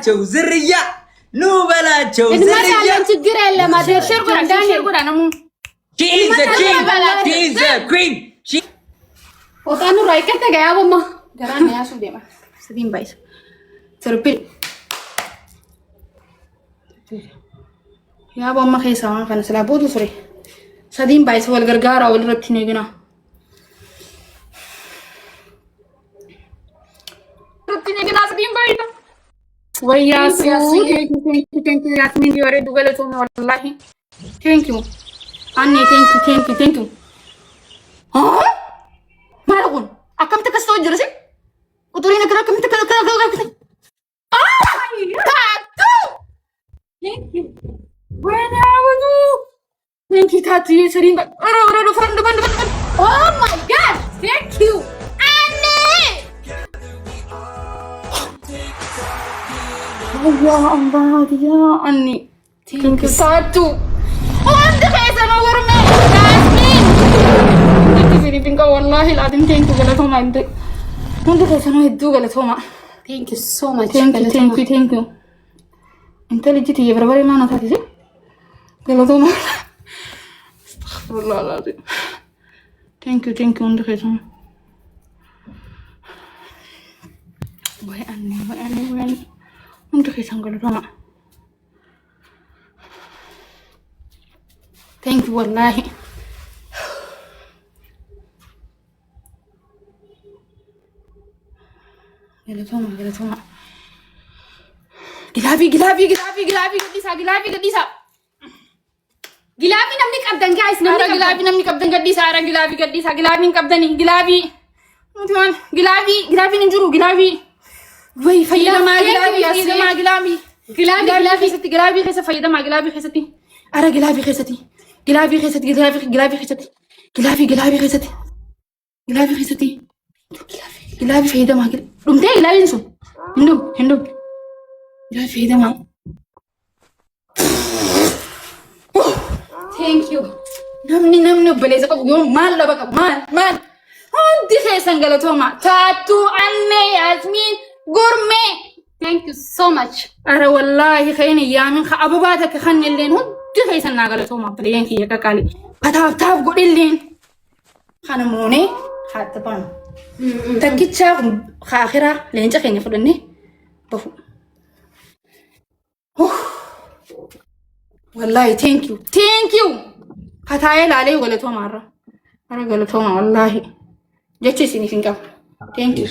በላቸው ዝርያ ኑ በላቸው ዝርያ ችግር የለም አደርሽር ጉራ ነው ቺዝ ኩዊን ወጣኑ ራይከተ ጋያቦማ ገራና ያሱ ደማ ስዲም ባይስ ትርፕል ያቦማ ከይሳማ ከነስላ ቦቱ ፍሬ ስዲም ባይስ ወልገርጋራ ወልረክኔ ግና ረክኔ ግና ስዲም ባይስ ወያሱ ቴንክ ዩ ያስሚን ዲወሬ ዱገለቶ ወላሂ ቴንክ ዩ አኔ ቴንክ ዩ ማረጉን አከም ተከስተው ጀርሲ ቁጥሪ ነገር አከም ተከከከከ ታቱ ቴንክ ዩ ወናውዱ ቴንክ ዩ ታቱ የሰሪን ኦሮ ፍሬንድ ባንድ ኦ ማይ ጋድ ቴንክ ዩ አኔ ያ አላህ አኔ ቴንክ ዩ ታቱ ወንድ ከሰነ ወርሜ ያስሚን ፊሊፒንካ ወላሂ العظيم ቴንክ ዩ ገለቶማ እንደ ወንድ ከሰነ ሄዱ ገለቶማ ቴንክ ዩ ሶ ማች ቴንክ ዩ ኢንተሊጀንት የበርበሬ ማናት አትይዘ ገለቶማ አስተግፊሩላህ العظيم ቴንክ ዩ ወንድ ከሰነ ወይ አኔ ወንድ ከሰነ ገለቶማ ቴንክ ዩ ወላሂ ገለቶማ ግላቢ ገዲሳ ግላቢ ነምኒ ቀብደን ጋይስ ነምኒ ቀብደን ገዲሳ አረ ግላቢ ገዲሳ ግላቢን ቀብደን ግላቢ ሙቲዋን ግላቢ እንጅሩ ግላቢ ወይ ፈየደማ ግላቢ ሰቲ ግላቢ ከሰ ፈየደማ ግላቢ ከሰቲ አረ ግላቢ ከሰቲ ግላቢ ከሰቲ ግላቢ ፈየደማ ዱምቴ ግላቢን ሱ እንዱ ግላቢ ፈየደማ ቴንክ ዩ ነምኒ በሌዘ ቀቡ ማል ለበቀ ማል አንዲ ከሰንገለቶማ ታቱ አኔ ያስሚን ጉርሜ ቴንክ ዩ ሶ ማች አረ ወላሂ ከይኔ ያምን ከአበባተ ከኸንልን ሁሉ ከይሰና ገለቶማ ብለየን ከየቀቃሊ ታፍ ጎድልን ካነሞኔ ሀጥባን ተኪቻ ከአኺራ ለንጨ ከኝ ፍልኔ በፉ ወላሂ ቴንክ ዩ ከታዬ ላሌ ገለቶማ አረ ገለቶማ ወላሂ ጀቼ ሲኒ ፊንቃ ቴንክ ዩ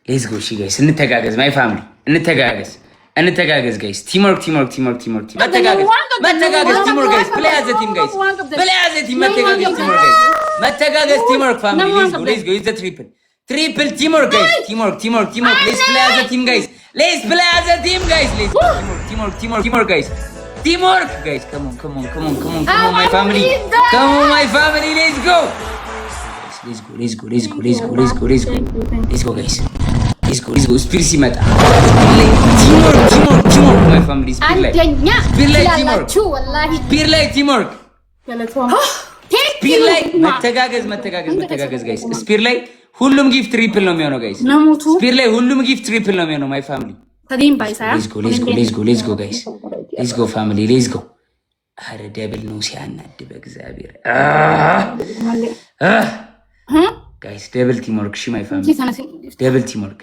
ሌትስ ጎ ሺ ጋይስ እንተጋገዝ ማይ ፋሚሊ እንተጋገዝ ጋይስ ቲምወርክ መተጋገዝ ቲምወርክ ጋይስ ፕሌይ አዘ ቲም ጋይስ መተጋገዝ ቲምወርክ ፋሚሊ ሌትስ ጎ ኢዝ ዘ ትሪፕል ቲምወርክ ጋይስ ቲምወርክ ሌትስ ፕሌይ አዘ ቲም ጋይስ ቲምወርክ ጋይስ ቲምወርክ ጋይስ come on my family let's go guys let's go ስፒር ሲመጣ ቲምወርክ my family ስፒር ላይ ቲምወርክ ስፒር ላይ መተጋገዝ ጋይስ ስፒር ላይ ሁሉም ጊፍት ትሪፕል ነው የሚሆነው ጋይስ ስፒር ላይ ሁሉም ጊፍት ትሪፕል ነው የሚሆነው my family ተዲም ባይሳያ let's go guys let's go family let's go አረ ደብል ነው ሲያናድ በእግዚአብሔር ጋይስ ደብል ቲምወርክ ሺ ማይ ፋሚሊ ደብል ቲምወርክ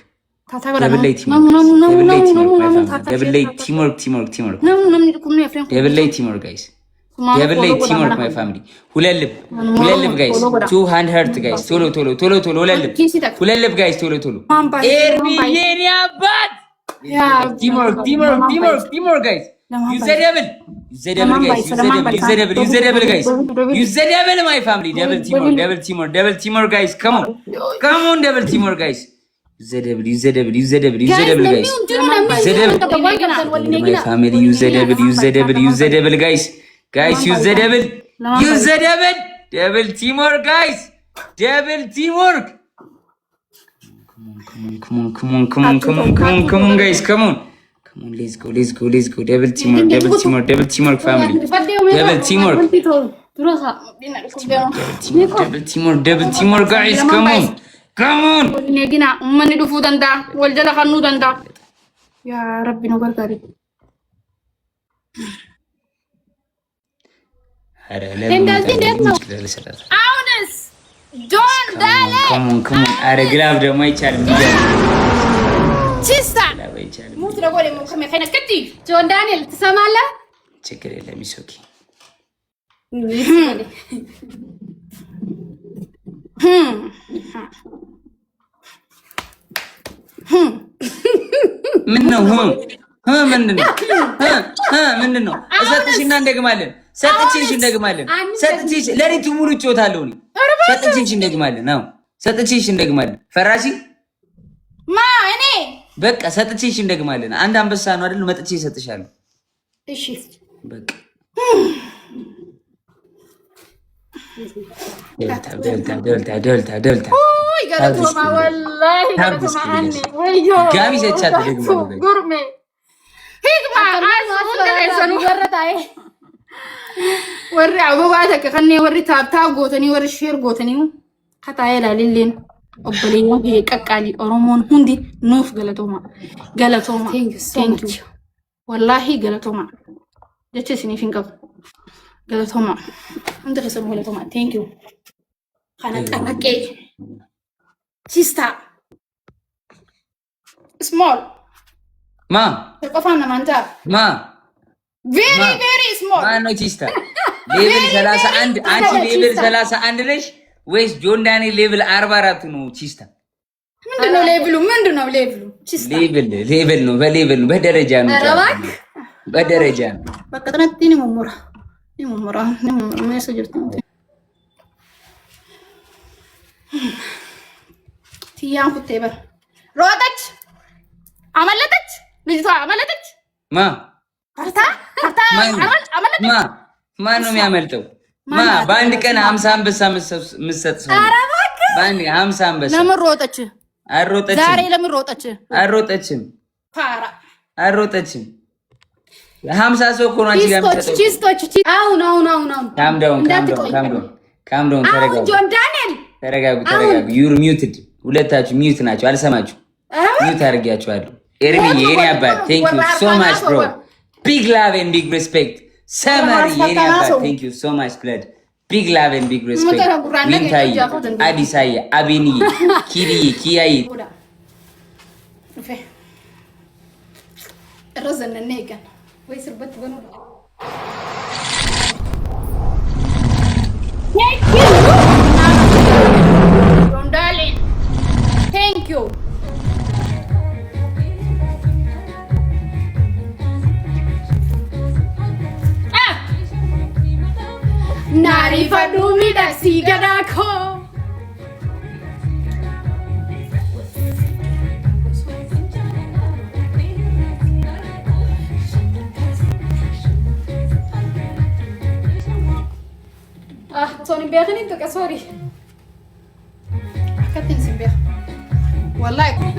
ደብል ላይ ቲምወርክ ጋይስ ደብል ላይ ቲምወርክ ማይ ፋሚሊ ሁለት ልብ ጋይስ 200 ሀርት ጋይስ ቶሎ ሁለት ልብ ጋይስ ቶሎ ኤርሚ የኔ አባት ቲምወርክ ጋይስ use the devil guys use the devil my family double teamwork guys come on double teamwork guys use the devil guys my family use the devil guys use the devil double teamwork guys double teamwork come on guys come on let's go double teamwork family double teamwork double teamwork guys, come on. نيجينا من ندفو دندا والجلا خنو دندا يا ربي نقول كاري أونس جون دالي come on أرجلاف ده ما يشال تيستا مو تقولي مو خمي خينا كتي جون دانيال تسمع له شكرا لله ميسوكي منو منو منو ሰጥቼና እንደግማለን ሰጥቼሽ እንደግማለን ሰጥቼሽ ለሪቱ ሙሉ ጮታለሁ እኔ ሰጥቼሽ እንደግማለን አዎ ሰጥቼሽ እንደግማለን ፈራሲ ማ እኔ በቃ ሰጥቼሽ እንደግማለን አንድ አንበሳ ነው አይደል መጥቼ እሰጥሻለሁ እሺ በቃ دلتا اوي قالتوما والله قالتوما عني ويو قامي زيتشات قرمي هيكما عايز ورتاي وري عبواتك خلني وري تاب غوتني وري شير غوتني خطاي لا لين اوبليو هي ققالي اورومون هندي نوف قالتوما ثانك يو والله قالتوما جتسني فينكم قالتوما عندك اسمه قالتوما ثانك يو خانك أكي تيستا small ما تقفنا مانتا ما very small ما نو تيستا ليفل 31 انت ليفل 31 ليش ويس جون داني ليفل 44 نو تيستا ምንድነው ሌቭሉ تيستا ليفل ነው በሌቭል ነው በደረጃ ነው በደረጃ ነው በቃ ጥነጥኒ መሞራ ሜሴጅ تيان كتبر روتش عملتش لجتها عملتش ما هرتا عملتش ما ነው የሚያመልጠው በአንድ ቀን 50 አንበሳ መስጠት ሰው በአንድ 50 አንበሳ ለምን ሮጠች ዛሬ ለምን ሮጠች አሮጠችም ፓራ አሮጠችም 50 ሰው እኮ ነው አንቺ ጋር የምትሰጠው ቺስቶች አሁን ካም ዳውን ተረጋጉ ጆን ዳንኤል ተረጋጉ ዩር ሚውትድ ሁለታችሁ ሚውት ናችሁ አልሰማችሁ ሚውት አድርጊያችኋለሁ ኤርሚ የኔ አባት ቴንክ ዩ ሶ ማች ብሮ ቢግ ላቭ ኤንድ ቢግ ሪስፔክት ሰመሪ የኔ አባት ቴንክ ዩ ሶ ማች ብለድ ቢግ ላቭ ኤንድ ቢግ ሪስፔክት ዊንታይ አዲሳይ አቢኒ ኪሪ ኪያይ ረዘነ ነይገን ወይ ስርበት በኑ darling thank you nari fadumi da sigadako Sony بياخني انت كسوري كتن سبيخ والله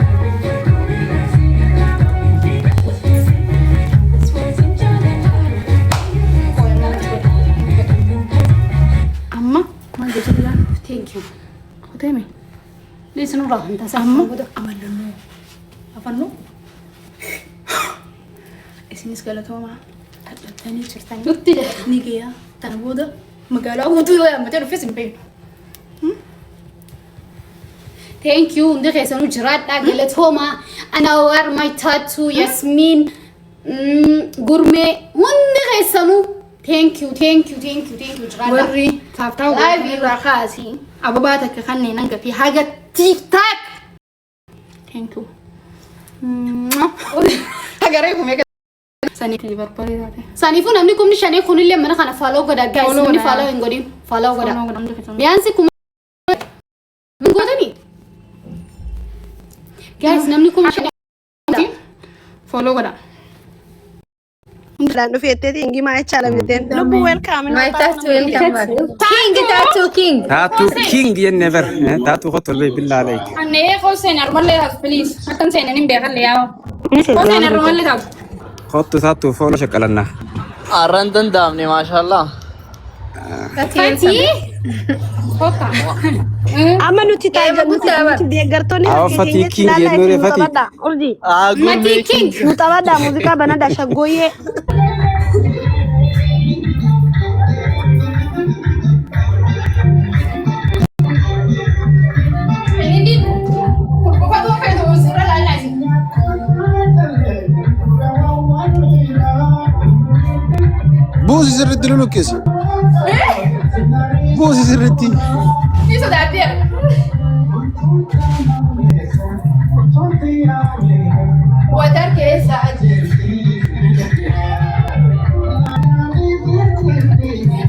اما ما قلت لها ثانك يو خدامي ليش نروح انت سامو عملنا افنو اسمس قالتوا ما تاني شرطاني قلت له نيجي تنبوده مقالة ودو يا متى في سنبين thank you ندخ يسونو جرات قالتهما أنا وار my tattoo ياسمين غورمي ندخ يسونو thank you جرات وري تابتاو لايف راخاسي أبو باتك خلني ننقى في حاجة تيك تاك thank you هقريكم يا sanifu namni kumni shane kunille mana kana follow goda guys namni following godi follow goda biansi kum min godani guys namni kum shane follow goda Lalu fiatnya tinggi mah cara fiatnya. Lu welcome. king. Tattoo king dia never. Tattoo hotel be billah alaik. Anne ko sen normal le please. Akan sen nim be khalle yaw. Ko sen normal le taw. خطو ثاتو فولا شكلنا أرندن دامني ما شاء الله Fati. Opa. Amma nuti taa'ee nuti deeggartoonni Fatii King jennuu Fatii. Urjii. Mati King. Mutabada muuziqaa banada shaggooyyee. Ini kurkufa tuh kayak tuh surah lala sih. Buusi sirriitti lulukkisi. Buusi sirriitti. Ini sudah ada. Wajar keessa aja.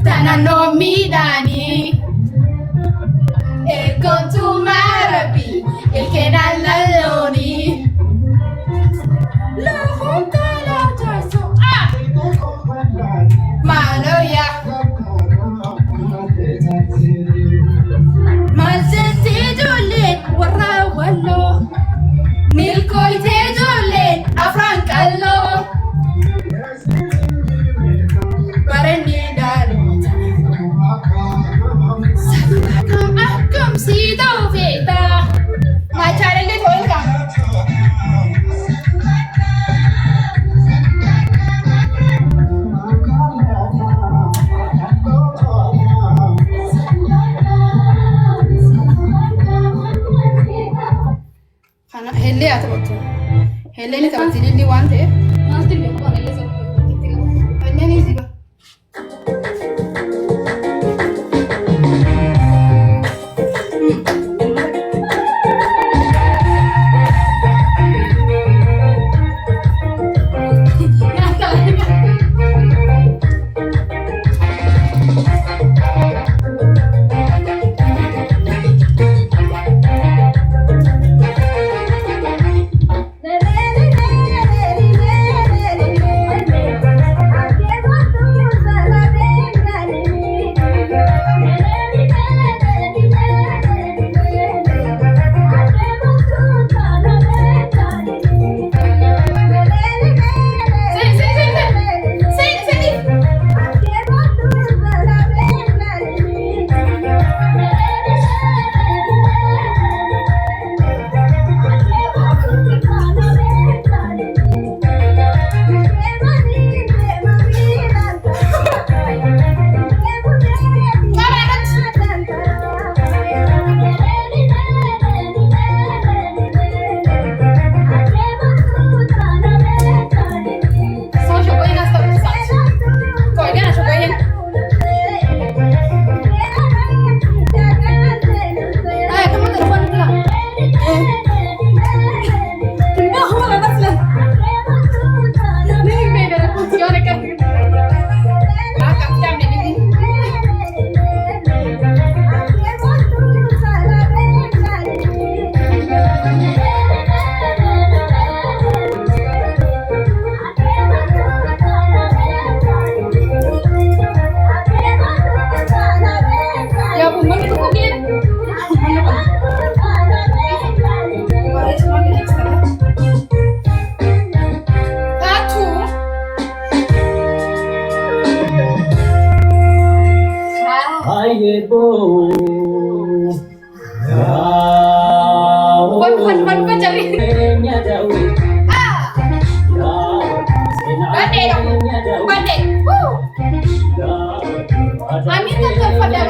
Tanano midani. Contu marabi. Il che dall'alloni. La honta la tasso. Ah! Maloya. Mazzetti Giuliet, warra wallo. Milkoite Giuliet, afrancallo. Barani dalo. Akam si doveta. Macare le tolga. Kana helle atatu. Helle ni tabati lili wante. Nanti le ko helle so. Helle ni ziba. Bukan cari. Bandai dong. Bandai. Amin kan kepada